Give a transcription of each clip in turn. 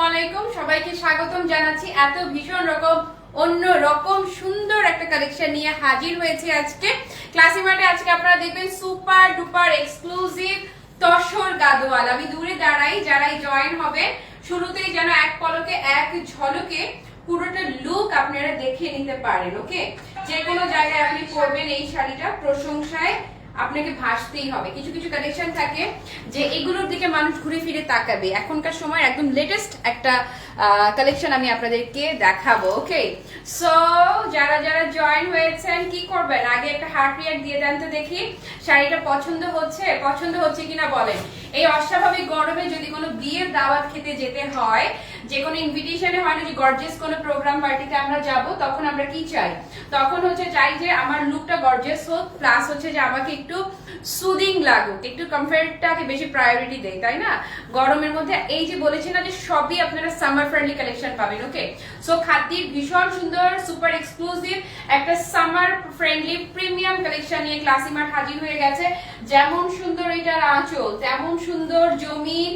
আলাইকুম, সবাইকে স্বাগতম জানাচ্ছি। এত ভীষণ রকম অন্য রকম সুন্দর একটা কালেকশন নিয়ে হাজির হয়েছে আজকে ক্লাসি মার্টে। আজকে আপনারা দেখবেন super duper exclusive tussar Gadwal. আমি দূরে দাঁড়াই, যারাই জয়েন হবে শুরুতেই যেন এক পলকে এক ঝলকে পুরোটা লুক আপনারা দেখে নিতে পারেন। ওকে, যে কোনো জায়গায় আপনি পরবেন এই শাড়িটা প্রশংসায় আপনাকে ভাসতেই হবে। কিছু কিছু কালেকশন থাকে যে এগুলোর দিকে মানুষ ঘুরে ফিরে তাকাবে। এখনকার সময় একদম লেটেস্ট একটা কালেকশন আমি আপনাদেরকে দেখাবো। ওকে, সো যারা যারা জয়েন হয়েছেন কি করবেন, আগে একটা হার্ট রিঅ্যাক্ট দিয়ে দেন তো দেখি শাড়িটা পছন্দ হচ্ছে কিনা বলেন। এই অস্বাভাবিক গরমে যদি কোনো বিয়ের দাওয়াত খেতে যেতে হয়, যে কোনো ইনভিটেশনে হয় না যে গর্জিয়াস কোনো প্রোগ্রাম পার্টিতে আমরা যাব, তখন আমরা কি চাই? তখন হচ্ছে চাই যে আমার লুকটা গর্জিয়াস হোক, প্লাস হচ্ছে যে আমাকে একটু সুদিং লাগুক, একটু কমফর্টটাকে বেশি প্রায়োরিটি দেয়, তাই না? গরমের মধ্যে এই যে বলেছি না যে সবই আপনারা সামার ফ্রেন্ডলি কালেকশন পাবেন। ওকে, সো খাদ্যির ভীষণ সুন্দর সুপার এক্সক্লুসিভ একটা সামার ফ্রেন্ডলি প্রিমিয়াম কালেকশন নিয়ে ক্লাসি মার্ট হাজির হয়ে গেছে। যেমন সুন্দর এটার আঁচল, তেমন সুন্দর জমিন,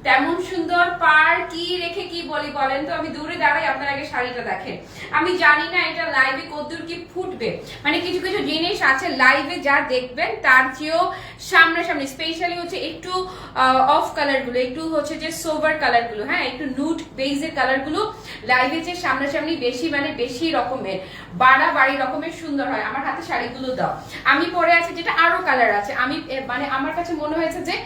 তেমন সুন্দর পার। কি রেখে কি বলি বলেন তো? আমি দূরে দাঁড়াই, আপনার আগে শাড়িটা দেখেন। আমি জানি না এটা লাইভে কতদূর কি ফুটবে, মানে কিছু কিছু জিনিস আছে লাইভে যা দেখবেন তার চেয়েও সামনাসামনি, স্পেশালি হচ্ছে একটু অফ কালার গুলো, একটু হচ্ছে যে সোভার কালার গুলো, হ্যাঁ একটু নুড বেজের কালার গুলো লাইভে যে সামনাসামনি বেশি মানে বেশি রকমের বাড়াবাড়ি রকমের সুন্দর হয়। আমার হাতে শাড়িগুলো দাও, আমি পরে আছি যেটা আরো কালার আছে। আমি মানে আমার কাছে মনে হয়েছে যে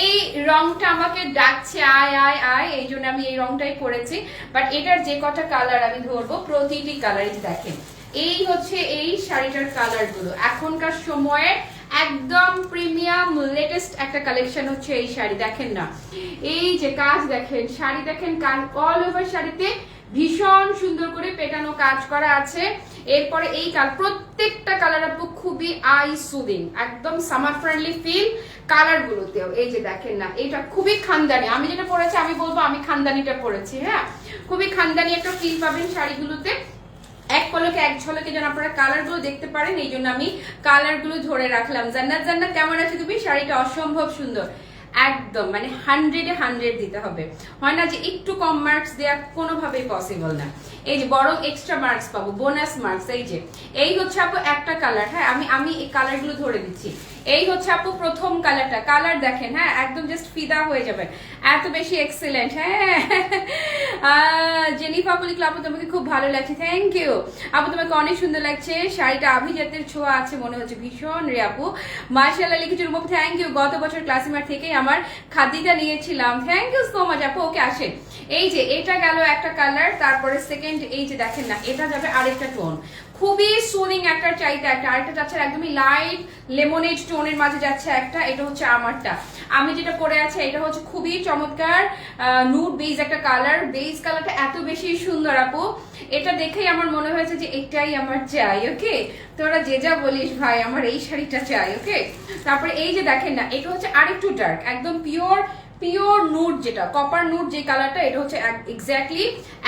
এই রংটা আমাকে ডাকছে আয় আয় আয়, এই জন্য আমি এই রংটাই পরেছি। বাট এটার যে কটা কালার আমি ধরবো, প্রতিটি কালারই দেখেন। এই হচ্ছে এই শাড়িটার কালার গুলো এখনকার সময়ে একদম প্রিমিয়াম লেটেস্ট একটা কালেকশন হচ্ছে এই শাড়ি। দেখেন না, এই যে কাজ দেখেন, শাড়ি দেখেন, অল ওভার শাড়িতে ভীষণ সুন্দর করে পেটানো কাজ করা আছে। এরপরে এই প্রত্যেকটা কালার আপু খুবই আই সুদিং, একদম সামার ফ্রেন্ডলি ফিল কালার গুলোতেও। এই যে দেখেন না, এটা খুবই খানদানি। আমি যেটা পরেছি আমি বলবো আমি খানদানিটা পরেছি। হ্যাঁ, খুবই খানদানি একটা ফিল পাবেন শাড়িগুলোতে। এক পলকে এক ঝলকে যেন আপনারা কালার গুলো দেখতে পারেন, এই জন্য আমি কালার গুলো ধরে রাখলাম। জান্নাত জান্নাত কেমন আছে তুমি? শাড়িটা অসম্ভব সুন্দর, একদম মানে 100-এ 100 দিতে হবে। হয় না যে একটু কম মার্কস দেওয়া কোনোভাবেই পসিবল না। এই যে বরং এক্সট্রা মার্কস পাবো, বোনাস মার্কস। এই হচ্ছে আপু একটা কালার। হ্যাঁ, আমি এই কালার গুলো ধরে দিচ্ছি। এই হচ্ছে আপু প্রথম কালারটা, কালার দেখেন, হ্যাঁ একদম জাস্ট ফিদা হয়ে যাবেন, এত বেশি এক্সেলেন্ট। হ্যাঁ জেনিফা আপু লিখলো আপু তোমাকে খুব ভালো লাগছে, থ্যাংক ইউ আপু, তোমাকে অনেক সুন্দর লাগছে। শাড়িটা আভিজাতের ছোঁয়া আছে মনে হচ্ছে, ভীষণ রে আপু। মার্শাল্লাহ লিখেছে রূপম, থ্যাংক ইউ। গত বছর ক্লাসি মার্ট থেকে আমার খাদিটা নিয়েছিলাম, থ্যাংক ইউ সো মাচ আপু। ওকে আসেন, এই যে এটা গেল একটা কালার, তারপরে সেকেন্ড এই যে দেখেন না, এটা যাবে আরেকটা টোন, খুবই সুদিং একটা চাইতে একটা, আরেকটা যাচ্ছে একদমই লাইট লেমনেড টোনের মাঝে যাচ্ছে একটা। এটা হচ্ছে আমারটা, আমি যেটা পরে আছি এটা হচ্ছে খুবই চমৎকার নুড বেজ একটা কালার। বেজ কালারটা এত বেশি সুন্দর আপু, এটা দেখেই আমার মনে হয়েছে যে এটাই আমার চাই। ওকে, তোরা যে যা বলিস ভাই, আমার এই শাড়িটা চাই। ওকে, তারপরে এই যে দেখেন না, এটা হচ্ছে আরেকটু ডার্ক, একদম পিওর নুড, যেটা কপার নুড যে কালারটা, এটা হচ্ছে এক্স্যাক্টলি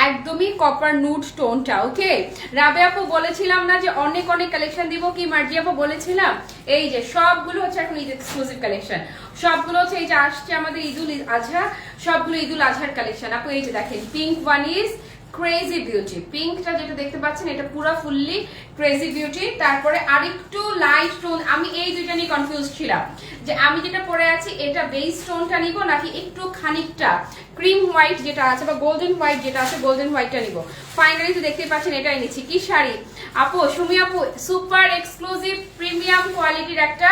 একদমই কপার নুড টোনটা। ওকে, রাবে আপু বলেছিলাম না যে অনেক অনেক কালেকশন দিব, কি মার্জি আপু বলেছিলাম? এই যে সবগুলো হচ্ছে এখন ঈদ এক্সক্লুসিভ কালেকশন, সবগুলো হচ্ছে এই যে আসছে আমাদের ঈদুল আজহা, সবগুলো ঈদুল আজহার কালেকশন আপু। এই যে দেখেন pink one is crazy beauty, পিঙ্কটা যেটা দেখতে পাচ্ছেন এটা পুরো ফুললি ক্রেজি বিউটি। তারপরে আরেকটু লাইট টোন, আমি এই দুইটা নিয়ে কনফিউজ ছিলাম যে আমি যেটা পরে আছি এটা বেস টোনটা নিব নাকি একটু খানিকটা ক্রিম হোয়াইট যেটা আছে বা গোল্ডেন হোয়াইট যেটা আছে, গোল্ডেন হোয়াইটটা নিব। ফাইনালি তো দেখতে পাচ্ছেন এটাই নিচ্ছি। কি শাড়ি আপু, সুমি আপু, সুপার এক্সক্লুসিভ প্রিমিয়াম কোয়ালিটির একটা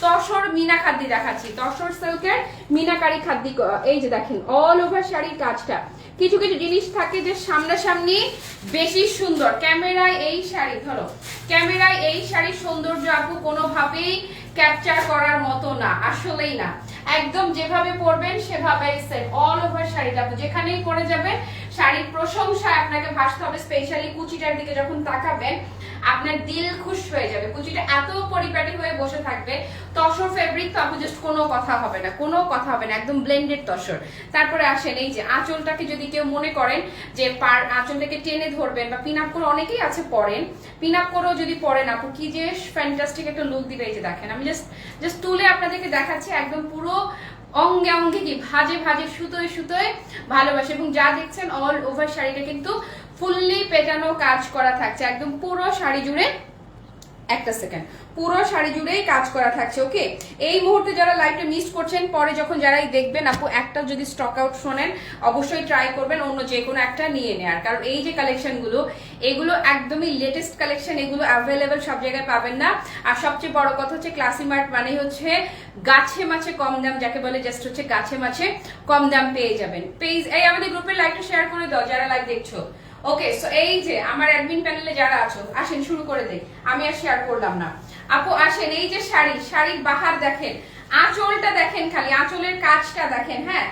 তসর মিনা খাদ্দি দেখাচ্ছি, তসর সিল্কের মিনাকারি খাদ্দি। এই যে দেখেন অল ওভার শাড়ির কাজটা। কিছু কিছু জিনিস থাকে যে সামনাসামনি বেশি সুন্দর, ক্যামেরায় এই শাড়ি ধরো, ক্যামেরায় এই শাড়ির সৌন্দর্য আপু কোনোভাবেই ক্যাপচার করার মতো না, আসলেই না। একদম যেভাবে পরবেন সেভাবেই সেট অল ওভার শাড়িটা আপু, যেখানেই পরে যাবেন শাড়ির প্রশংসায় আপনাকে ভাসতে হবে। স্পেশালি কুচিটার দিকে যখন তাকাবেন আপনার দিল খুশ হয়ে যাবে, কুচিটা এত পরিপাটি হয়ে বসে থাকবে। তসর ফেব্রিক তো আপু জাস্ট কোনো কথা হবে না, কোনো কথা হবে না, একদম ব্লেন্ডেড তসর। তারপরে আসেন এই যে আঁচলটাকে যদি কেউ মনে করেন যে আঁচলটাকে টেনে ধরবেন বা পিন আপ করে, অনেকেই আছে পরেন, পিন আপ করেও যদি পরেন আপু কি যে ফ্যান্টাস্টিক একটা লুক দিবে। এই যে দেখেন আমি জাস্ট তুলে আপনাদেরকে দেখাচ্ছি, একদম পুরো অঙ্গে অঙ্গে কি ভাজে ভাজে সুতোয় সুতোয় ভালোবাসে। এবং যা দেখছেন অল ওভার শাড়িটা কিন্তু ফুললি পেটানো কাজ করা থাকছে, একদম পুরো শাড়ি জুড়ে, একটা সেকেন্ড, পুরো শাড়ি জুড়েই কাজ করা থাকছে। ওকে, এই মুহূর্তে যারা লাইভটা মিস করছেন, পরে যখন যারাই দেখবেন আপু একটা যদি স্টক আউট শোনেন অবশ্যই ট্রাই করবেন অন্য যে কোনো একটা নিয়ে নেওয়ার, কারণ এই যে কালেকশনগুলো এগুলো একদমই লেটেস্ট কালেকশন, এগুলো অ্যাভেলেবেল সব জায়গায় পাবেন না। আর সবচেয়ে বড় কথা হচ্ছে ক্লাসি মার্ট মানে হচ্ছে গাছে মাছে কম দাম, যাকে বলে জাস্ট হচ্ছে গাছে মাছে কম দাম পেয়ে যাবেন। পেজ এই আমাদের গ্রুপের লাইভটা শেয়ার করে দাও যারা লাইভ দেখছো। ওকে, সো এই যে আমার অ্যাডমিন প্যানেলে যারা আছো আসেন শুরু করে দেই, আমি আর শেয়ার করলাম না। আপু আসেন, এই যে শাড়ির বাহার দেখেন, আঁচলটা দেখেন, খালি আঁচলের কাজটা দেখেন, হ্যাঁ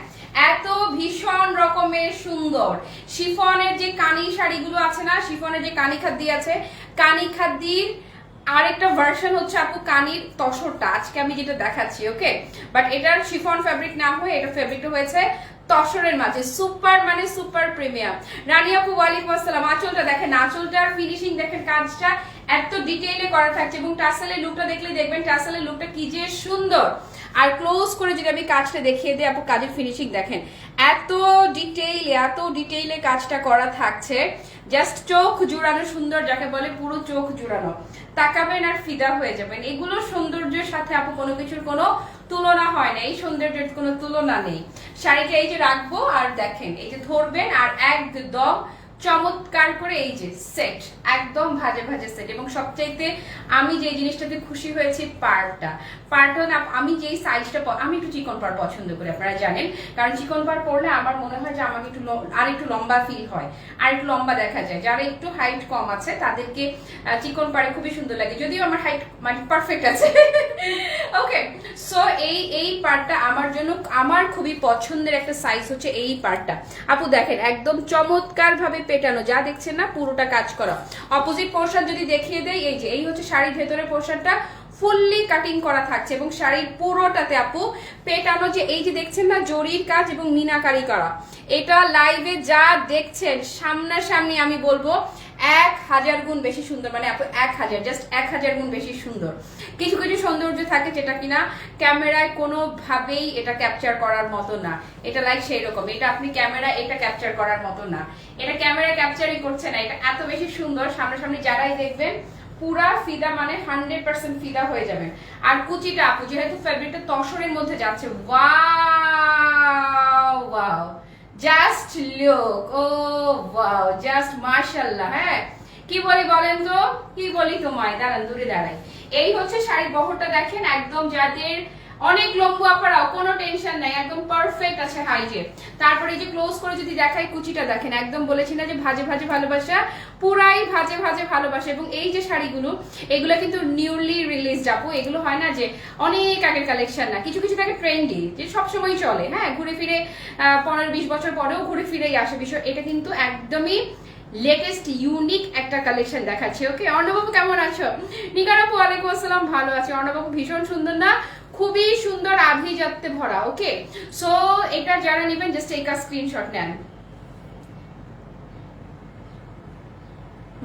এত ভীষণ রকমের সুন্দর। শিফনের যে কানি শাড়িগুলো আছে না, শিফনের যে কানি খাদ্দি আছে, কানি খাদ্দির আরেকটা ভার্সন হচ্ছে আপু কানির তসরটা, আজকে আমি যেটা দেখাচ্ছি। ওকে, বাট এটার শিফন ফ্যাব্রিক না হয়ে এটা ফ্যাব্রিকটা হয়েছে তসরের মাঝে, সুপার মানে সুপার প্রিমিয়াম। রানী আপু ওয়ালাইকুম আসসালাম। আঁচলটা দেখেন, আঁচলটার ফিনিশিং দেখেন, কাজটা এত ডিটেইলে করা থাকছে এবং টাসেলের লুকটা দেখলে দেখবেন টাসেলের লুকটা কি যে সুন্দর। আর ক্লোজ করে যদি আমি কাজটা দেখিয়ে দিই আপু, কাজের ফিনিশিং দেখেন, এত ডিটেইলে কাজটা করা থাকছে, জাস্ট চোখ জুড়ানো সুন্দর, যাকে বলে পুরো চোখ জুড়ানো, তাকাবেন আর ফিদা হয়ে যাবেন। এগুলো সৌন্দর্যের সাথে আপু কোনো কিছুর কোনো তুলনা হয় না, এই সৌন্দর্যের কোনো তুলনা নেই। শাড়িটা এই যে রাখবো আর দেখেন এই যে ধরবেন আর একদম চমৎকার করে এই যে সেট, একদম ভাজে ভাজে সেট। এবং সবচাইতে আমি যে জিনিসটাতে খুশি হয়েছি পাড়টা না, আমি যেই সাইজটা, আমি একটু চিকন পাড় পছন্দ করি আপনারা জানেন, কারণ চিকন পাড় পরলে আমার মনে হয় যে আমাকে একটু আর একটু লম্বা ফিল হয়, আর একটু লম্বা দেখা যায়। যারা একটু হাইট কম আছে তাদেরকে চিকন পাড়ে খুবই সুন্দর লাগে, যদিও আমার হাইট মানে পারফেক্ট আছে। ওকে, সো এই পাড়টা আমার জন্য আমার খুবই পছন্দের একটা সাইজ হচ্ছে এই পাড়টা। আপু দেখেন একদম চমৎকার ভাবে পেটানো, যা দেখছেন না পুরোটা কাজ করা। অপোজিট পোর্শন যদি দেখিয়ে দেয়, এই যে এই হচ্ছে শাড়ির ভেতরের পোর্শনটা ফুললি কাটিং করা থাকছে এবং শাড়ির পুরোটাতে আপু পেটানো, যে এই যে দেখছেন না জরির কাজ এবং মিনাকারি করা, এটা লাইভে যা দেখছেন সামনাসামনি আমি বলবো 1000 গুণ বেশি সুন্দর, মানে আপু 1000 জাস্ট 1000 গুণ বেশি সুন্দর। কিছু কিছু সৌন্দর্য থাকে যেটা কিনা ক্যামেরায় কোনোভাবেই এটা ক্যাপচার করার মতো না, এটা লাইক সেই রকম, এটা আপনি ক্যামেরা এটা ক্যাপচার করার মতো না, এটা ক্যামেরা ক্যাপচারই করছে না, এটা এত বেশি সুন্দর। সামনাসামনি যারাই দেখবেন পুরা ফিদা মানে 100% ফিদা হয়ে যাবেন। আর কুচিটা আপু যেহেতু ফেব্রিকটা তসরের মধ্যে যাচ্ছে, ওয়াও ওয়াও, জাস্ট লুক, ও ওয়াও, জাস্ট মাশাআল্লাহ। হ্যাঁ কি বলি বলেন তো, কি বলি তোমায়, দাঁড়ান দূরে দাঁড়াই। এই হচ্ছে শাড়ির বহরটা দেখেন, একদম যাদের অনেক লম্বু আপারাও কোনো টেনশন নাই, একদম পারফেক্ট আছে হাইটে। তারপরে এই যে ক্লোজ করে যদি দেখাই কুচিটা দেখেন, একদম বলেছি না যে ভাজে ভাজে ভালোবাসা, পুরাই ভাজে ভাজে ভালোবাসা। এবং এই যে শাড়িগুলো এগুলো কিন্তু নিউলি রিলিজ আপু, এগুলো হয় না যে অনেক আগের কালেকশন না, কিছু কিছু থাকে ট্রেন্ডি যে সবসময় চলে, হ্যাঁ ঘুরে ফিরে 15-20 বছর পরেও ঘুরে ফিরেই আসে বিষয়, এটা কিন্তু একদমই লেটেস্ট ইউনিক একটা কালেকশন দেখাচ্ছে। ওকে, অর্ণবাবু কেমন আছো? নিগার আপু ওয়ালাইকুম আসসালাম, ভালো আছে। অর্ণবাবু ভীষণ সুন্দর না, খুবই সুন্দর আভিজাত্যে ভরা। ওকে, সো এটা যারা নেবেন জাস্ট একটা স্ক্রিনশট নেন।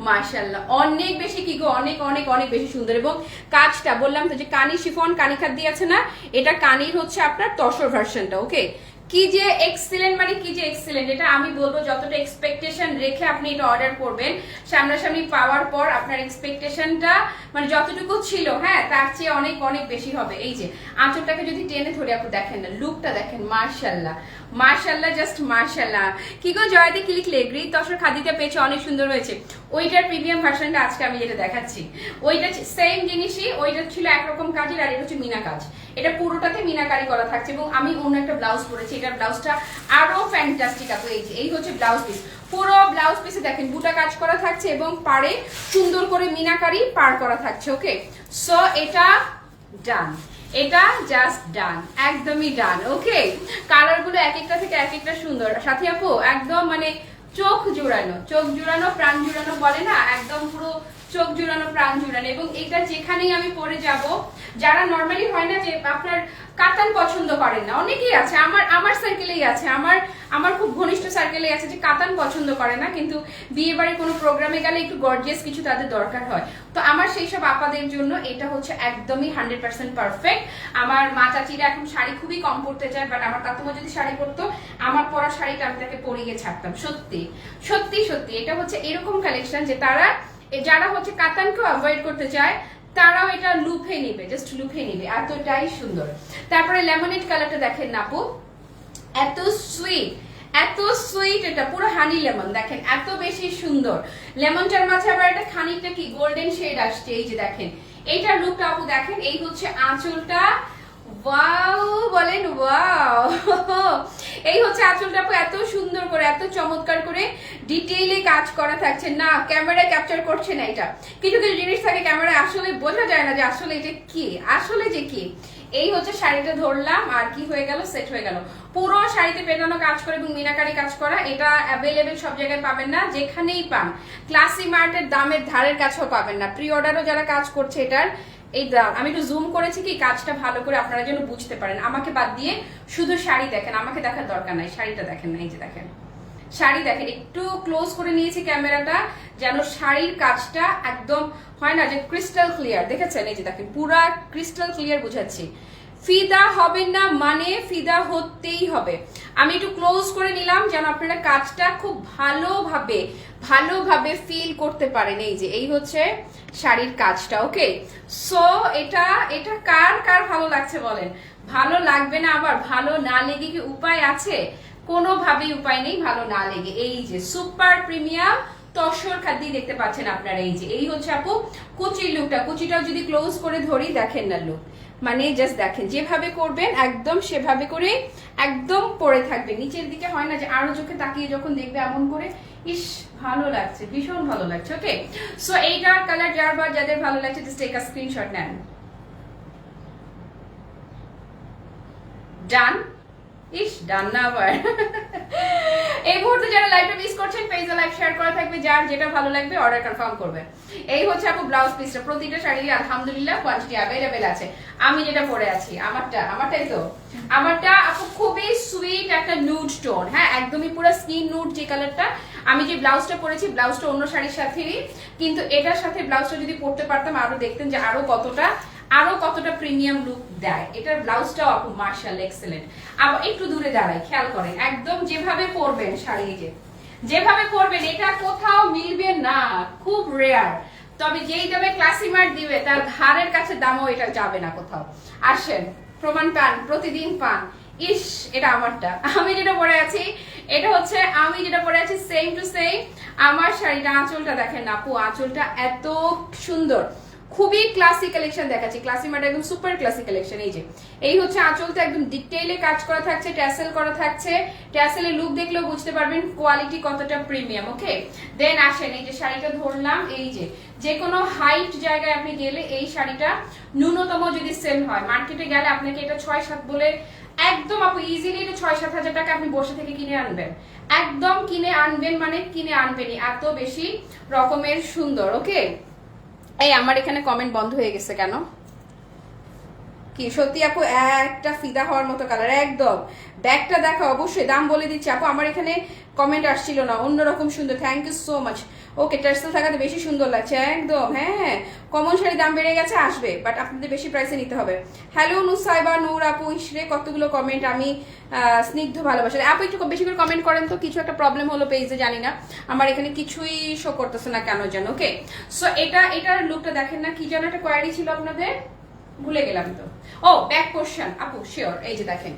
মাশাআল্লাহ, অনেক বেশি কি গো, অনেক অনেক অনেক বেশি সুন্দর। এবং কাজটা বললাম তো যে কানি শিফন কানি খাদ দিয়েছে না, এটা কানির হচ্ছে আপনার তসর ভার্সনটা। ওকে, কি যে এক্সিলেন্ট, মানে কি যে এক্সিলেন্ট, এটা আমি বলবো যতটা এক্সপেকটেশন রেখে আপনি এটা অর্ডার করবেন, সামনাসামনি পাওয়ার পর আপনার এক্সপেকটেশনটা মানে যতটুকু ছিল হ্যাঁ তার চেয়ে অনেক অনেক বেশি হবে। এই যে আঁচলটাকে যদি টেনে ধরে আপনি দেখেন না, লুকটা দেখেন, মাশাআল্লাহ মাশাআল্লাহ, জাস্ট মাশাআল্লাহ। কি গো জয়দি কি লিখলে, গ্রিন তসর খাদিতে পেয়েছে, অনেক সুন্দর হয়েছে। ওইটার প্রিমিয়াম ভার্সনটা আজকে আমি যেটা দেখাচ্ছি, ওইটা সেম জিনিসই, ওইটা ছিল একরকম কাজের আর এটা হচ্ছে মিনা কাজ, এটা পুরোটাতে মিনাকারি করা থাকছে। এবং আমি অন্য একটা ব্লাউজ পরেছি, এটার ব্লাউজটা আরো ফ্যান্টাস্টিক আপু। এই হচ্ছে ব্লাউজ পিস, পুরো ব্লাউজ পিসে দেখেন বুটা কাজ করা থাকছে এবং পাড়ে সুন্দর করে মিনাকারি পার করা থাকছে। ওকে, সো এটা ডান, এটা জাস্ট ডান, একদমই ডান। ওকে, কালার গুলো এক একটা থেকে এক একটা সুন্দর। সাথী আপু একদম মানে চোখ জুড়ানো, চোখ জুড়ানো প্রাণ জুড়ানো বলে না, একদম পুরো চোখ জুড়ানো প্রাণ জুড়ানো। এবং এটা যেখানেই আমি পরে যাব, যারা নর্মালি হয় না যে আপনার কাতান পছন্দ করেন না, অনেকেই আছে, আমার সার্কেলেই আছে, আমার খুব ঘনিষ্ঠ সার্কেলে আছে যে কাতান পছন্দ করে না, কিন্তু বিয়ে বাড়ির কোনো প্রোগ্রামে গেলে একটু গর্জিয়াস কিছু তাদের দরকার হয়। তো আমার সেই সব আপাদের জন্য এটা হচ্ছে একদমই 100% পারফেক্ট। আমার মা চাচিরা এখন শাড়ি খুবই কম পরতে চায়, বাট আমার কাকুমা যদি শাড়ি পরতো, আমার পরা শাড়িটা আমি তাকে পরিয়ে ছাড়তাম। সত্যি সত্যি সত্যি এটা হচ্ছে এরকম কালেকশন যে যারা হচ্ছে কাতানকেও অ্যাভয়েড করতে চায় তারাও এটা লুফে নিবে, জাস্ট লুফে নিবে, এতটাই সুন্দর। তারপরে লেমনেড কালারটা দেখেন না আপু, এত সুইট, এত সুইট, এটা পুরো হানি লেমন, দেখেন এত বেশি সুন্দর। লেমনটার মাঝে আবার একটা খানিকটা কি গোল্ডেন শেড আসছে, এই যে দেখেন এইটার লুকটা আপু দেখেন। এই হচ্ছে আঁচলটা, ওয়াও বলেন ওয়াও। এই হচ্ছে আঁচলটা আপু, এত সুন্দর করে এত চমৎকার করে ডিটেইলে কাজ করা থাকছে না, ক্যামেরায় ক্যাপচার করছে না। এটা কিছু কিছু জিনিস থাকে ক্যামেরায় আসলে বোঝা যায় না যে আসলে এটা কি, আসলে যে কি। এই হচ্ছে শাড়িটা ধরলাম আর কি হয়ে গেল, সেট হয়ে গেল। পুরো শাড়িতে পেটানো কাজ করে এবং মিনাকারি কাজ করা, এটা অ্যাভেলেবেল সব জায়গায় পাবেন না, যেখানেই পান ক্লাসি মার্টের দামের ধারের কাছেও পাবেন না। প্রি অর্ডারও যারা কাজ করছে এটার, এই আমি একটু জুম করেছি কি কাজটা ভালো করে আপনারা যেন বুঝতে পারেন। আমাকে বাদ দিয়ে শুধু শাড়ি দেখেন, আমাকে দেখার দরকার নাই, শাড়িটা দেখেন না, এই যে দেখেন শাড়ি দেখেন, একটু ক্লোজ করে নিয়েছি ক্যামেরাটা যেন শাড়ির কাজটা একদম হয় না যে ক্রিস্টাল ক্লিয়ার, দেখেছেন এই যে দেখেন পুরা ক্রিস্টাল ক্লিয়ার বুঝাচ্ছি। ফিদা হবেন না মানে ফিদা হতেই হবে। আমি একটু ক্লোজ করে নিলাম যেন আপনারা কাজটা খুব ভালোভাবে ফিল করতে পারেন। এই যে এই হচ্ছে শাড়ির কাজটা, ওকে। সো এটা কার ভালো লাগছে বলেন? ভালো লাগবে না আবার? ভালো না লেগে কি উপায় আছে? কোনোভাবেই উপায় নেই ভালো না লেগে। এই যে সুপার প্রিমিয়াম তসর খাদ্যি দেখতে পাচ্ছেন আপনারা। এই যে এই হচ্ছে আপু কুচির লুকটা, কুচিটাও যদি ক্লোজ করে ধরি দেখেন না লুক, মানে জাস্ট দেখেন যেভাবে করবেন একদম সেভাবে করে একদম পরে থাকবে। নিচের দিকে হয় না যে আরো চোখে তাকিয়ে যখন দেখবে এমন করে, ইস ভালো লাগছে, ভীষণ ভালো লাগছে, ওকে। সো এইটার কালার যাদের ভালো লাগছে জাস্ট টেক আ স্ক্রিনশট নেন। ডান, ইস ডান না আবার। এই মুহূর্তে যারা লাইভটা মিস করছেন পেজে লাইভ শেয়ার করা থাকবে, যার যেটা ভালো লাগবে অর্ডার কনফার্ম করবে। এই হচ্ছে আপু ব্লাউজ পিসটা, প্রতিটা শাড়ি আলহামদুলিল্লাহ কোয়ান্টিটি অ্যাভেলেবেল আছে। আমি যেটা পরে আছি আমারটাই তো, আমারটা আপু খুবই সুইট একটা নুড টোন, হ্যাঁ একদমই পুরো স্কিন নুড যে কালারটা। আমি যে ব্লাউজটা পরেছি ব্লাউজটা অন্য শাড়ির সাথেই, কিন্তু এটার সাথে ব্লাউজটা যদি পরতে পারতাম আরো দেখতেন যে আরো কতটা প্রিমিয়াম লুক দেয়। এটার ব্লাউজটাও আপু মার্শাল্লাহ এক্সেলেন্ট। আবার একটু দূরে দাঁড়াই, খেয়াল করেন একদম যেভাবে পরবেন শাড়ি, যেভাবে পরবেন এটা কোথাও মিলবে না, খুব রেয়ার। তবে যেই দামে ক্লাসি মার্ট দিবে তার ধারের কাছে দামও এটা যাবে না কোথাও। আসেন প্রমাণ পান, প্রতিদিন পান। ইস এটা আমারটা, আমি যেটা পরে আছি এটা হচ্ছে আমি যেটা পরে আছি সেম টু সেম আমার শাড়িটা। আঁচলটা দেখেন না আপু, আঁচলটা এত সুন্দর, খুবই ক্লাসি কালেকশন দেখাচ্ছি। ক্লাসি মার্ট একদম সুপার ক্লাসি কালেকশন। এই যে এই হচ্ছে আঁচলটা একদম ডিটেইলে কাজ করা থাকছে, ট্যাসেল করা থাকছে। ট্যাসেলের লুক দেখলেও বুঝতে পারবেন কোয়ালিটি কতটা প্রিমিয়াম, ওকে। দেন আসেন এই যে শাড়িটা ধরলাম, এই যে কোনো হাইট জায়গায় আপনি গেলে এই শাড়িটা ন্যূনতম যদি সেল হয় মার্কেটে গেলে আপনাকে এটা 6-7 বলে একদম আপু ইজিলি এটা 6-7 হাজার টাকা আপনি বসে থেকে কিনে আনবেন, একদম কিনে আনবেন, মানে কিনে আনবেনই, এত বেশি রকমের সুন্দর, ওকে। এই আমার এখানে কমেন্ট বন্ধ হয়ে গেছে কেন? কি সত্যি আপু একটা ফিদা হওয়ার মতো কালার একদম। ব্যাগটা দেখা অবশ্যই দাম বলে দিচ্ছি আপু, আমার এখানে কমেন্ট আসছিল না, অন্যরকম সুন্দর, thank you so much. Okay টার্সেল থাকাতে বেশি সুন্দর লাগছে একদম। হ্যাঁ কমন শাড়ি দাম বেড়ে গেছে, আসবে বাট আপনাদের বেশি প্রাইসে নিতে হবে। হ্যালো নুসাইবা নূর আপু, ইসরে কতগুলো কমেন্ট, আমি স্নিগ্ধ ভালোবাসা আপু একটু বেশি করে কমেন্ট করেন তো। কিছু একটা প্রবলেম হলো পেজে, জানি না আমার এখানে কিছুই শো করতেছে না কেন যেন, ওকে। সো এটার লুকটা দেখেন না, কি যেন একটা কোয়ারি ছিল আপনাদের, ভুলে গেলাম তো। ও ব্যাক পোর্শন আপু শিওর, এই যে দেখেন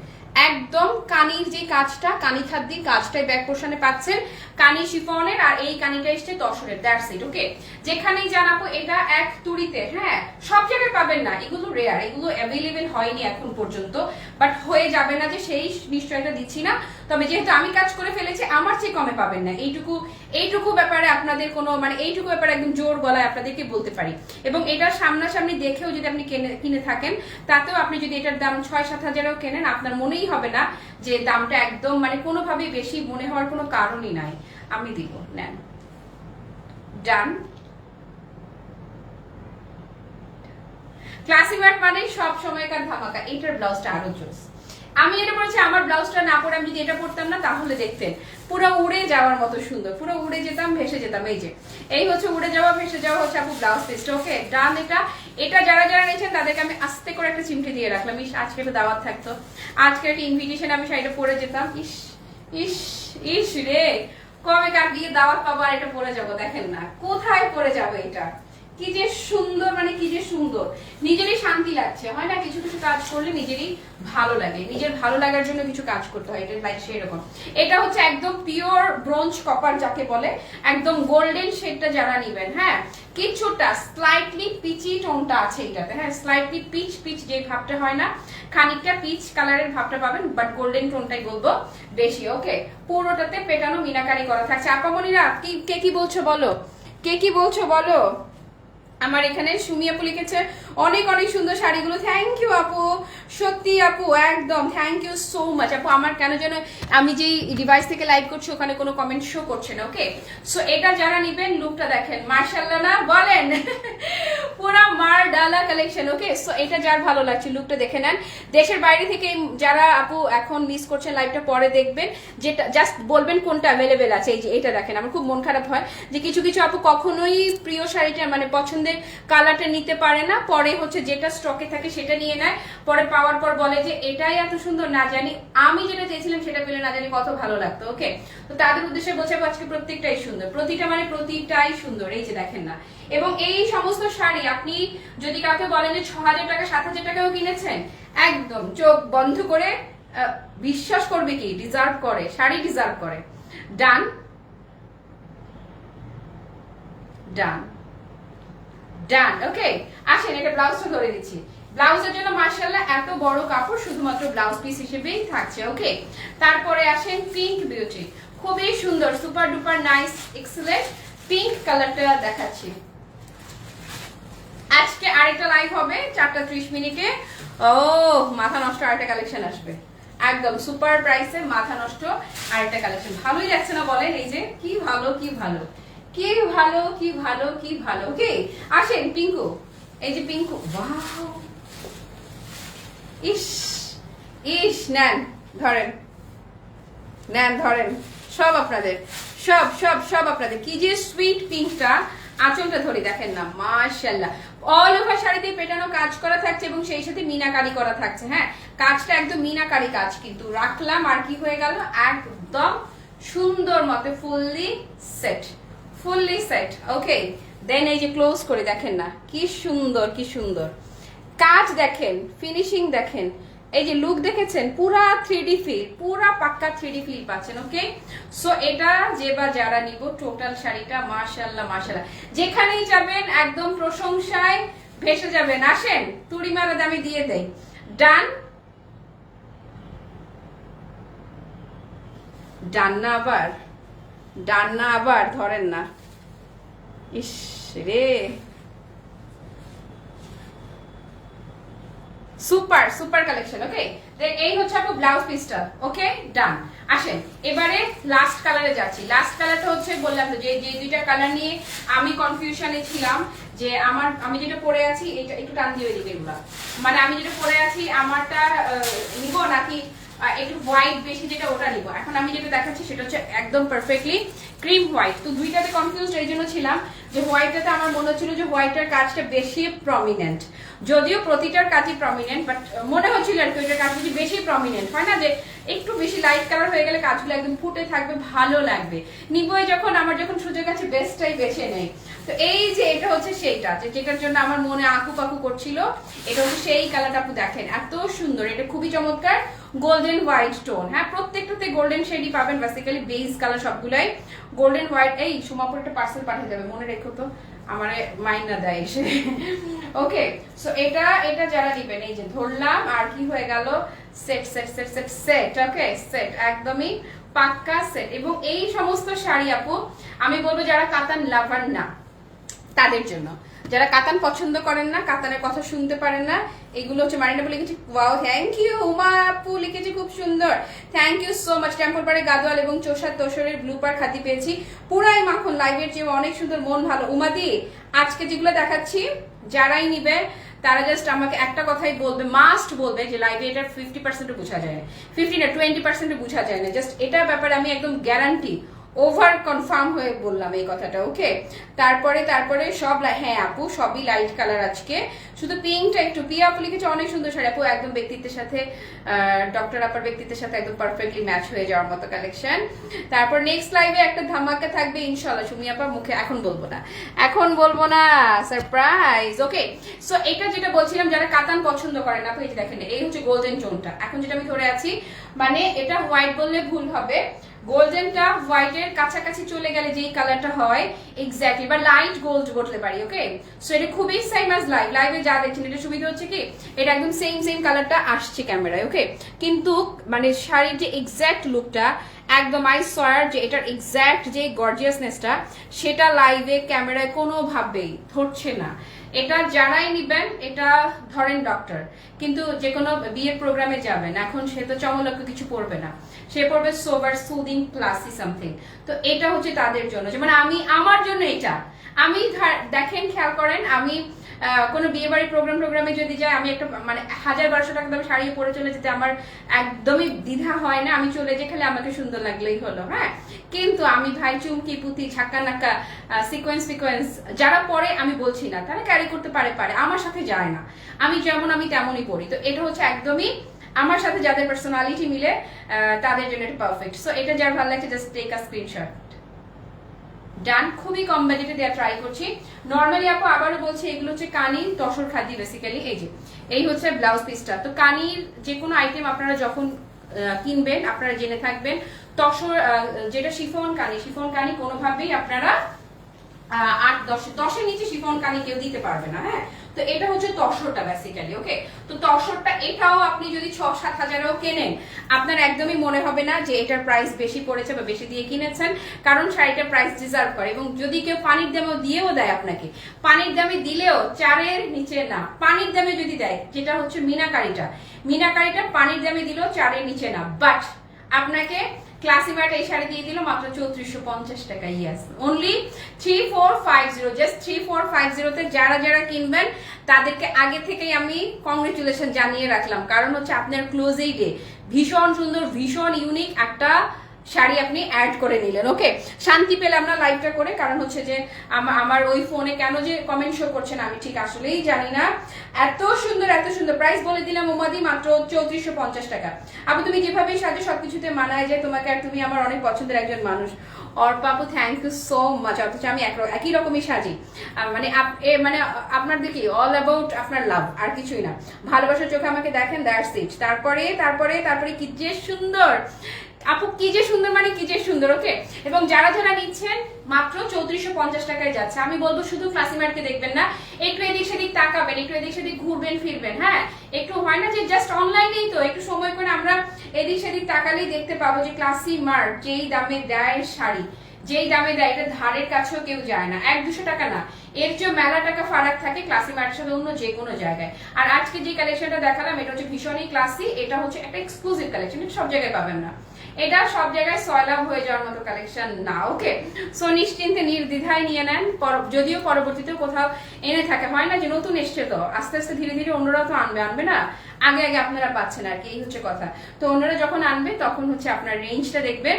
একদম কানির যে কাজটা, কানি খাদ্যির কাজটাই ব্যাক পোর্শনে পাচ্ছেন, কানি শিফনের, আর এই কানিটা এসছে তসরের, দ্যাটস ইট, ওকে। যেখানেই জানাবো এটা এক তুড়িতে, হ্যাঁ সব জায়গায় পাবেন না, এগুলো রেয়ার, এগুলো অ্যাভেলেবেল হয়নি এখন পর্যন্ত, বাট হয়ে যাবে না যে সেই নিশ্চয়তা দিচ্ছি না। তবে যেহেতু আমি কাজ করে ফেলেছি আমার চেয়ে কমে পাবেন না, এইটুকু ব্যাপারে আপনাদের কোনো মানে এইটুকু ব্যাপারে একদম জোর গলায় আপনাদেরকে বলতে পারি। এবং এটা সামনাসামনি দেখেও যদি আপনি কিনে থাকেন তাতেও আপনি যদি এটার দাম 6-7 হাজারও কেনেন আপনার মনেই হবে না যে দামটা একদম মানে কোনোভাবেই বেশি মনে হওয়ার কোনো কারণই নাই। আমি দিব, নেন, ডান। ক্লাসি মার্ট মানে সব সময়কার ধামাকা। এইটার ব্লাউজটা আরো জোস, আমি যেটা বলেছি আমার ব্লাউজটা না পরে আমি যদি এটা পরতাম না তাহলে দেখতেন পুরো উড়ে যাওয়ার মতো সুন্দর, পুরো উড়ে যেতাম, ভেসে যেতাম। এই হচ্ছে উড়ে যাওয়া ভেসে যাওয়া হচ্ছে আপু ব্লাউজ পিসটা। ওকে ডান। এটা যারা যারা নিয়েছেন তাদেরকে আমি আস্তে করে একটা চিমটে দিয়ে রাখলাম। আজকে একটা দাওয়াত থাকতো, আজকে একটা ইনভিটেশন, আমি শাড়িটা পরে যেতাম। ইস ইস ইস রে, কবে কার গিয়ে দাওয়াত পাবো আর এটা পরে যাবো। দেখেন না কোথায় পরে যাবো, এটা কি যে সুন্দর, মানে কি যে সুন্দর, নিজেরই শান্তি লাগছে। হয় না কিছু কিছু কাজ করলে নিজেরই ভালো লাগে, নিজের ভালো লাগার জন্য কিছু কাজ করতে হয়, এটা লাইক সেরকম। এটা হচ্ছে একদম পিওর ব্রোঞ্জ কপার যাকে বলে, একদম গোল্ডেন শেডটা যারা নিবেন, হ্যাঁ কিছুটা স্লাইটলি পিচি টোনটা আছে এটাতে, হ্যাঁ স্লাইটলি পিচ পিচ যে ভাবটা হয় না, খানিকটা পিচ কালারের ভাবটা পাবেন, বাট গোল্ডেন টোনটাই বলবো বেশি। ওকে পুরোটাতে পেটানো মিনাকারি করা থাকছে। আপামনিরা কে কি বলছো বলো, কে কি বলছো বলো। আমার এখানে সুমি আপু লিখেছে অনেক অনেক সুন্দর শাড়িগুলো, থ্যাংক ইউ আপু, সত্যি আপু একদম থ্যাংক ইউ সো মাচ আপু। আমার কেন যেন আমি যেই ডিভাইস থেকে লাইভ করছি ওখানে কোনো কমেন্ট শো করছে না। ওকে সো এটা যারা নিবেন লুকটা দেখেন, মার্শাল্লাহ না বলেন, পুরা মার ডালা কালেকশন। ওকে সো এটা যার ভালো লাগছে লুকটা দেখে নেন। দেশের বাইরে থেকে যারা আপু এখন মিস করছেন লাইভটা পরে দেখবেন, যেটা জাস্ট বলবেন কোনটা অ্যাভেলেবেল আছে। এই যে এটা দেখেন, আমার খুব মন খারাপ হয় যে কিছু কিছু আপু কখনোই প্রিয় শাড়িটা মানে পছন্দের কালারটা নিতে পারে না, পরে হচ্ছে যেটা স্টকে থাকে সেটা নিয়ে নেয়, পরে পাওয়ার পর বলে যে এটাই এত সুন্দর, না জানি আমি যেটা চেয়েছিলাম সেটা পেলে না জানি কত ভালো লাগতো। ওকে তো তাদের উদ্দেশ্যে বলছে আজকে প্রত্যেকটাই সুন্দর, প্রতিটা মানে প্রতিটাই সুন্দর। এই যে দেখেন না, এবং এই সমস্ত শাড়ি আপনি যদি কাউকে বলেন যে 6,000 টাকা 7,000 টাকাও কিনেছেন, একদম চোখ বন্ধ করে বিশ্বাস করবে কি ডিজার্ভ করে, শাড়ি ডিজার্ভ করে। ডান ডান ডান। ওকে আসেন এটা ব্লাউজটা ধরে দিচ্ছি। ব্লাউজের জন্য মাশাআল্লাহ এত বড় কাপড় শুধুমাত্র ব্লাউজ পিস হিসেবেই থাকছে। ওকে তারপরে আসেন পিঙ্ক বিউটি, খুবই সুন্দর super duper nice excellent pink কালারটা দেখাচ্ছি। আজকে আরেকটা লাইভ হবে 4:30 মিনিটে। ও মাথা নষ্ট আরেকটা কালেকশন আসবে, একদম সুপার প্রাইসে মাথা নষ্ট আরেকটা কালেকশন। ভালোই লাগছে না বলেন, এই যে কি ভালো কি ভালো কি ভালো কি ভালো কি ভালো। ওকে আসেন পিঙ্কু, এই যে পিঙ্কু, ওয়াও ইস ইস, নেন ধরেন নেন ধরেন, সব আপনাদের, সব সব সব আপনাদের। কি যে সুইট পিঙ্কটা, আঁচলটা ধরে দেখেন না মাশাআল্লাহ, অল ওভার শাড়িতে পেটানো কাজ করা থাকছে এবং সেই সাথে মিনাকারি করা থাকছে। হ্যাঁ কাজটা একদম মিনাকারি কাজ, কিন্তু রাখলাম আর কি হয়ে গেল, একদম সুন্দর মতে ফুললি সেট, ফুললি সেট। ওকে দেন এই যে ক্লোজ করে দেখেন না কি সুন্দর কি সুন্দর কাজ, দেখেন ফিনিশিং দেখেন, এই যে লুক দেখেছেন, পুরা 3D ফিল, পুরা পাক্কা 3D ফিল পাচ্ছেন। ওকে সো এটা যে বা যারা নিব টোটাল শাড়িটা মাশাআল্লাহ মাশাআল্লাহ, যেখানেই যাবেন একদম প্রশংসায় ভেসে যাবেন। আসেন তুড়ি মারা দামে দিয়ে দেই। ডান ডান না আবার, ডান না আবার ধরেন না, ইস রে সুপার সুপার কালেকশন। ওকে এই হচ্ছে আপু ব্লাউজ পিসটা। ওকে ডান। আসেন এবারে লাস্ট কালারে যাচ্ছি। লাস্ট কালারটা হচ্ছে বললাম তো যে দুইটা কালার নিয়ে আমি কনফিউশনে ছিলাম, যে আমি যেটা পরে আছি এটা একটু টান দিয়ে দিবে এগুলা, মানে আমি যেটা পরে আছি আমারটা নিব নাকি একটু হোয়াইট বেশি যেটা ওটা নিব। এখন আমি যেটা দেখাচ্ছি সেটা হচ্ছে একদম পারফেক্টলি ক্রিম হোয়াইট, তো দুইটাতে কনফিউজড এই জন্য ছিলাম যে হোয়াইটটাতে আমার মনে হচ্ছিল যে হোয়াইটের কাজটা বেশি প্রমিনেন্ট, যদিও প্রতিটার কাজই প্রমিনেন্ট, বাট মনে হচ্ছিল আর কি ওইটার কাজ বেশি প্রমিনেন্ট হয় না, যে একটু বেশি লাইট কালার হয়ে গেলে কাজগুলো একদম ফুটে থাকবে, ভালো লাগবে। নিবই যখন আমার যখন সুযোগ আছে বেস্টটাই বেছে নেই। তো এই যে এটা হচ্ছে সেইটা যেটার জন্য আমার মনে আঁকু পাকু করছিল, এটা হচ্ছে সেই কালারটা আপু দেখেন এত সুন্দর, এটা খুবই চমৎকার গোল্ডেন হোয়াইট টোন। হ্যাঁ প্রত্যেকটাতে গোল্ডেন শেডই পাবেন, বেসিক্যালি বেস কালার সবগুলাই গোল্ডেন হোয়াইট। এই সুমাপুর একটা পার্সেল পাঠিয়ে যাবে, মনে রেখো তো, আমার মাইন্ড না দেয় এসে। ওকে সো এটা যারা দিবেন এই যে ধরলাম আর কি হয়ে গেল, set set set set set. ওকে সেট একদমই পাক্কা সেট। এবং এই সমস্ত শাড়ি আপু আমি বলবো যারা কাতান লাভার না তাদের জন্য, যারা কাতান পছন্দ করেন না, কাতানের কথা শুনতে পারেন না, এগুলো হচ্ছে মারিনা বলে লিখেছি, ওয়াও থ্যাংক ইউ। উমা আপু লিখেছি খুব সুন্দর, thank you so much. Temple পাড়ে গাদোয়াল এবং চোষার তোষরের ব্লুপার খাতি পেয়েছি, পুরাই মাখন, লাইভের চেয়ে অনেক সুন্দর, মন ভালো। উমাদি আজকে যেগুলো দেখাচ্ছি যারাই নিবে তারা জাস্ট আমাকে একটা কথাই বলবে, মাস্ট বলবে যে লাইভে এটা 50% বোঝা যায় না, 50 না 20% বোঝা যায় না। জাস্ট এটার ব্যাপারে আমি একদম গ্যারান্টি ওভার কনফার্ম হয়ে বললাম এই কথাটা, ওকে। তারপরে সব হ্যাঁ আপু সবই লাইট কালার আজকে, শুধু পিঙ্কটা একটু, প্রিয়া আপু লিখেছে অনেক সুন্দর শাড়ি আপু, একদম ব্যক্তিত্বের সাথে ডক্টর আপার ব্যক্তিত্বের সাথে একদম পারফেক্টলি ম্যাচ হয়ে যাওয়ার মতো কালেকশন। তারপর নেক্সট লাইভে একটা ধামাকা থাকবে ইনশাল্লাহ, সুমি আপা মুখে এখন বলবো না সারপ্রাইজ, ওকে। সো এটা যেটা বলছিলাম, যারা কাতান পছন্দ করেন আপু, এই যে দেখেন এই হচ্ছে গোল্ডেন টোনটা, এখন যেটা আমি ধরে আছি, মানে এটা হোয়াইট বললে ভুল হবে, গোল্ডেনটা হোয়াইটের কাছাকাছি চলে গেলে যেই কালারটা হয় এক্স্যাক্টলি, বা লাইট গোল্ড বলতে পারি, ওকে। সো এটা খুবই সেম অ্যাজ লাইভে যা দেখছেন, এটা সুবিধা হচ্ছে কি এটা একদম সেম কালারটা আসছে ক্যামেরায়, ওকে। কিন্তু মানে শাড়ির যে এক্স্যাক্ট লুকটা একদম আই সোয়ার যে এটার এক্স্যাক্ট যে গর্জিয়াসনেসটা, সেটা লাইভে ক্যামেরায় কোনোভাবেই ধরছে না। এটা যারাই নিবেন, এটা ধরেন ডক্টর কিন্তু যে কোনো বিয়ের প্রোগ্রামে যাবেন, এখন সে তো চমলক্ষ কিছু পরবে না, সে পরবে সোবার সুদিং ক্লাসি সামথিং। তো এটা হচ্ছে তাদের জন্য, যেমন আমার জন্য এটা, আমি দেখেন খেয়াল করেন, আমি কোনো বিয়ে বাড়ি প্রোগ্রামে যদি যাই, আমি একটা মানে 1000-1200 টাকা দামে শাড়ি পরে চলে যেতে আমার একদমই দ্বিধা হয় না, আমি চলে যাই, খালি আমাকে সুন্দর লাগলেই হলো, হ্যাঁ। কিন্তু আমি ভাই চুমকি পুঁতি ঝাক্কা নাক্কা সিকোয়েন্স যারা পরে, আমি বলছি না তারা ক্যারি করতে পারে, আমার সাথে যায় না, আমি যেমন আমি তেমনই পড়ি। তো এটা হচ্ছে একদমই আমার সাথে যাদের পার্সোনালিটি মিলে তাদের জন্য এটা পারফেক্ট। সো এটা যার ভালো লাগছে জাস্ট টেক আ স্ক্রিনশট। ডান, খুবই কম বাজেটে দেওয়া ট্রাই করছি। নর্মালি আপু আবারও বলছি, এগুলো হচ্ছে কানির তসর খাদি, বেসিক্যালি এই হচ্ছে ব্লাউজ পিসটা। তো কানির যে কোনো আইটেম আপনারা যখন কিনবেন আপনারা জেনে থাকবেন, তসর যেটা শিফন কানি কোনোভাবেই আপনারা 8-10-10 নিচে শিফন কানি কেউ দিতে পারবে না, হ্যাঁ। তো এটা হচ্ছে তসরটা বেসিক্যালি, ওকে। তো তসরটা এটাও আপনি যদি 6-7 হাজারেও কেনেন, আপনার একদমই মনে হবে না যে এটার প্রাইস বেশি পড়েছে বা বেশি দিয়ে কিনেছেন, কারণ শাড়িটার প্রাইস ডিজার্ভ করে। এবং যদি কেউ পানির দামে দিয়েও দেয় আপনাকে, পানির দামে দিলেও 4-এর নিচে না, পানির দামে যদি দেয়, যেটা হচ্ছে মিনাকারিটা পানির দামে দিলেও 4-এর নিচে না, বাট আপনাকে ক্লাসিমার্ট এই শাড়ি দিয়ে দিল মাত্র 3450 টাকা। ইয়েস, অনলি 3450, জাস্ট 3450 তে যারা কিনবেন তাদেরকে আগে থেকেই আমি কংগ্রেচুলেশন জানিয়ে রাখলাম, কারণ হচ্ছে আপনার ক্লোজেই ডে ভীষণ সুন্দর, ভীষণ ইউনিক একটা শাড়ি আপনি অ্যাড করে নিলেন, ওকে। শান্তি পেলাম না লাইভটা করে, কারণ হচ্ছে যে আমার ওই ফোনে কেন যে কমেন্ট শো করছে না আমি ঠিক আসলেই জানি না। এত সুন্দর প্রাইস বলে দিলাম ওমাদি, মাত্র 3450 টাকা। আপু তুমি যেভাবে সাজো সবকিছুতে মানায় যায় তোমাকে, আর তুমি আমার অনেক পছন্দের একজন মানুষ। অর্পাপু থ্যাংক ইউ সো মাচ। অথচ আমি একই রকমই সাজি, মানে আপনার দিকে অল অ্যাবাউট আপনার লাভ, আর কিছুই না, ভালোবাসার চোখে আমাকে দেখেন, দ্যাটস ইট। তারপরে কি যে সুন্দর আপু, কি যে সুন্দর, মানে কি যে সুন্দর, ওকে। এবং যারা নিচ্ছেন মাত্র 3450 টাকায় যাচ্ছে। আমি বলবো শুধু ক্লাসিমার্টকে দেখবেন না, একটু এদিক সেদিক তাকাবেন, একটু এদিক সেদিক ঘুরবেন ফিরবেন, হ্যাঁ। একটু হয় না যে জাস্ট অনলাইনেই তো একটু সময় করে আমরা এদিক সেদিক তাকালেই দেখতে পাবো যে ক্লাসিমার্ট যেই দামে দেয় শাড়ি, যেই দামে দেয়, এটা ধারের কাছেও কেউ যায় না, 1-200 টাকা না, এর চেয়ে মেলা টাকা ফারাক থাকে ক্লাসিমার্টের সাথে অন্য যে কোনো জায়গায়। আর আজকে যে কালেকশনটা দেখালাম এটা হচ্ছে ভীষণই ক্লাসি, এটা হচ্ছে একটা এক্সক্লুসিভ কালেকশন, এটা সব জায়গায় পাবেন না, এটা সব জায়গায় সয়লাভ হয়ে যাওয়ার মতো কালেকশন না, ওকে। সো নিশ্চিন্তে নির্দ্বিধায় নিয়ে নেন, যদিও পরবর্তীতে কোথাও এনে থাকে, হয় না যে নতুন এসছে তো আস্তে আস্তে ধীরে ধীরে অন্যরা তো আনবে না, আগে আপনারা পাচ্ছেন আর কি, এই হচ্ছে কথা। তো অন্যরা যখন আনবে তখন হচ্ছে আপনার রেঞ্জটা দেখবে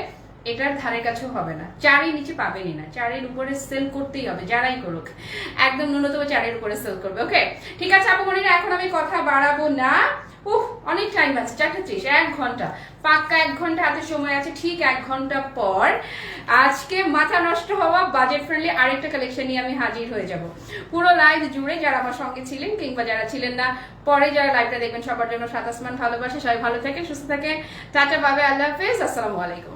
এটার ধারে কাছেও হবে না, 4-এর নিচে পাবেনই না, 4-এর উপরে সেল করতেই হবে, যারাই করুক একদম ন্যূনতম 4-এর উপরে সেল করবে, ওকে। ঠিক আছে আপু মনিরা, এখন আমি কথা বাড়াবো না, অনেক টাইম আছে, 4:30, 1 ঘন্টা পাক্কা, 1 ঘন্টা হাতে সময় আছে, ঠিক 1 ঘন্টা পর আজকে মাথা নষ্ট হওয়া বাজেট ফ্রেন্ডলি আরেকটা কালেকশন নিয়ে আমি হাজির হয়ে যাব। পুরো লাইভ জুড়ে যারা আমার সঙ্গে ছিলেন কিংবা যারা ছিলেন না, পরে যারা লাইভটা দেখবেন, সবার জন্য সাত আসমান ভালোবাসে, সবাই ভালো থাকেন, সুস্থ থাকেন, টাটা, বাবে, আল্লাহ হাফেজ, আসসালামু আলাইকুম।